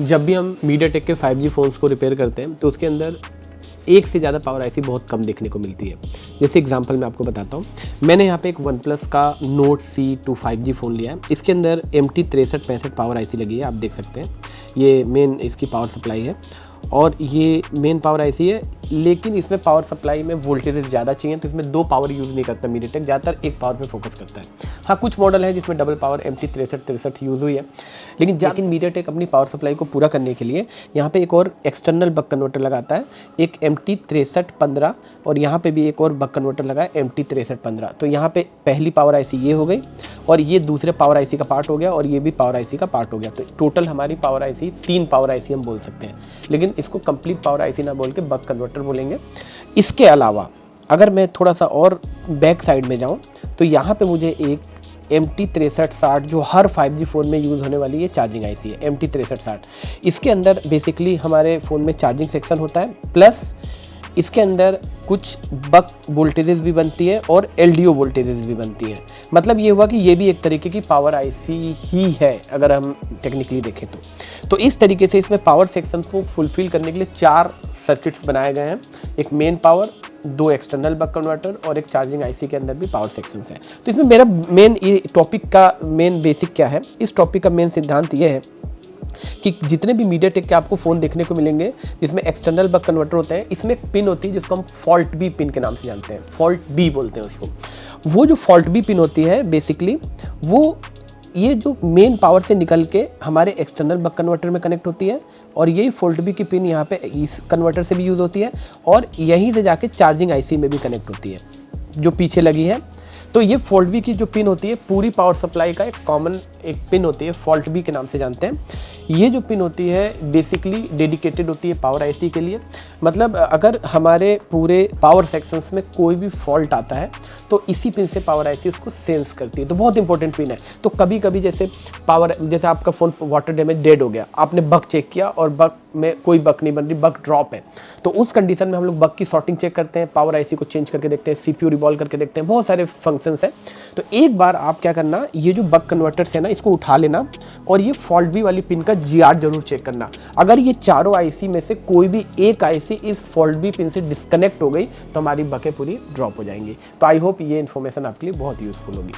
जब भी हम मीडियाटेक के 5G फ़ोन्स को रिपेयर करते हैं तो उसके अंदर एक से ज़्यादा पावर आईसी बहुत कम देखने को मिलती है। जैसे एग्जांपल मैं आपको बताता हूँ, मैंने यहाँ पे एक OnePlus का Note C2 5G फ़ोन लिया है। इसके अंदर MT6365 पावर आईसी लगी है, आप देख सकते हैं। ये मेन इसकी पावर सप्लाई है और ये मेन पावर आईसी है, लेकिन इसमें पावर सप्लाई में वोल्टेज ज़्यादा चाहिए, तो इसमें 2 पावर यूज़ नहीं करता मीडियाटेक, ज़्यादातर एक पावर पे फोकस करता है। हाँ, कुछ मॉडल है जिसमें डबल पावर MT6363 यूज़ हुई है, लेकिन मीडियाटेक अपनी पावर सप्लाई को पूरा करने के लिए यहाँ पे एक और एक्सटर्नल बक कन्वर्टर लगाता है, एक MT6315, और यहाँ पे भी एक और बक कन्वर्टर लगा है MT6315। तो यहाँ पे पहली पावर आईसी ये हो गई और ये दूसरे पावर आईसी का पार्ट हो गया और ये भी पावर आईसी का पार्ट हो गया। तो टोटल हमारी पावर आईसी 3 पावर आईसी हम बोल सकते हैं, लेकिन इसको कंप्लीट पावर आईसी ना बोल के बक कन्वर्टर बोलेंगे। इसके अलावा अगर मैं थोड़ा सा और बैक साइड में जाऊं तो यहाँ पे मुझे एक MT6360 जो हर 5G फ़ोन में यूज़ होने वाली ये चार्जिंग आईसी है, MT6360। इसके अंदर बेसिकली हमारे फ़ोन में चार्जिंग सेक्शन होता है, प्लस इसके अंदर कुछ बक वोल्टेजेस भी बनती है और LDO वोल्टेजेस भी बनती हैं। मतलब ये हुआ कि ये भी एक तरीके की पावर आईसी ही है अगर हम टेक्निकली देखें तो इस तरीके से इसमें पावर सेक्शन को फुलफिल करने के लिए 4 सर्किट्स बनाए गए हैं। एक main power, 2 external buck converter और एक चार्जिंग आईसी के अंदर भी पावर सेक्शंस हैं। तो इसमें मेरा मेन ये टॉपिक का मेन बेसिक क्या है, इस टॉपिक का मेन सिद्धांत ये है कि जितने भी मीडियाटेक के आपको फ़ोन देखने को मिलेंगे जिसमें एक्सटर्नल बक कन्वर्टर होते हैं, इसमें एक पिन होती है जिसको हम फॉल्ट बी पिन के नाम से जानते हैं, फॉल्ट बी बोलते हैं उसको। वो जो फॉल्ट बी पिन होती है बेसिकली वो ये जो मेन पावर से निकल के हमारे एक्सटर्नल बक कन्वर्टर में कनेक्ट होती है और यही फॉल्ट बी की पिन यहाँ पे इस कन्वर्टर से भी यूज़ होती है और यहीं से जाके चार्जिंग आईसी में भी कनेक्ट होती है जो पीछे लगी है। तो ये फॉल्ट बी की जो पिन होती है पूरी पावर सप्लाई का एक कॉमन एक पिन होती है, फॉल्ट बी के नाम से जानते हैं। ये जो पिन होती है बेसिकली डेडिकेटेड होती है पावर आईसी के लिए। मतलब अगर हमारे पूरे पावर सेक्शंस में कोई भी फॉल्ट आता है तो इसी पिन से पावर आईसी उसको सेंस करती है। तो बहुत इंपॉर्टेंट पिन है। तो कभी कभी जैसे आपका फ़ोन वाटर डैमेज डेड हो गया, आपने बग चेक किया और बग में कोई बग नहीं बन रही, बग ड्रॉप है, तो उस कंडीशन में हम लोग बग की सॉर्टिंग चेक करते हैं, पावर आईसी को चेंज करके देखते हैं, CPU रिवॉल्व करके देखते हैं, बहुत सारे फंक्शंस हैं। तो एक बार आप क्या करना, ये जो बक कन्वर्टर्स है ना इसको उठा लेना और ये फॉल्ट बी वाली पिन का GR जरूर चेक करना। अगर ये चारों आईसी में से कोई भी एक आईसी इस फॉल्ट बी पिन से डिस्कनेक्ट हो गई तो हमारी बकें पूरी ड्रॉप हो जाएंगी। तो आई होप ये इन्फॉर्मेशन आपके लिए बहुत यूजफुल होगी।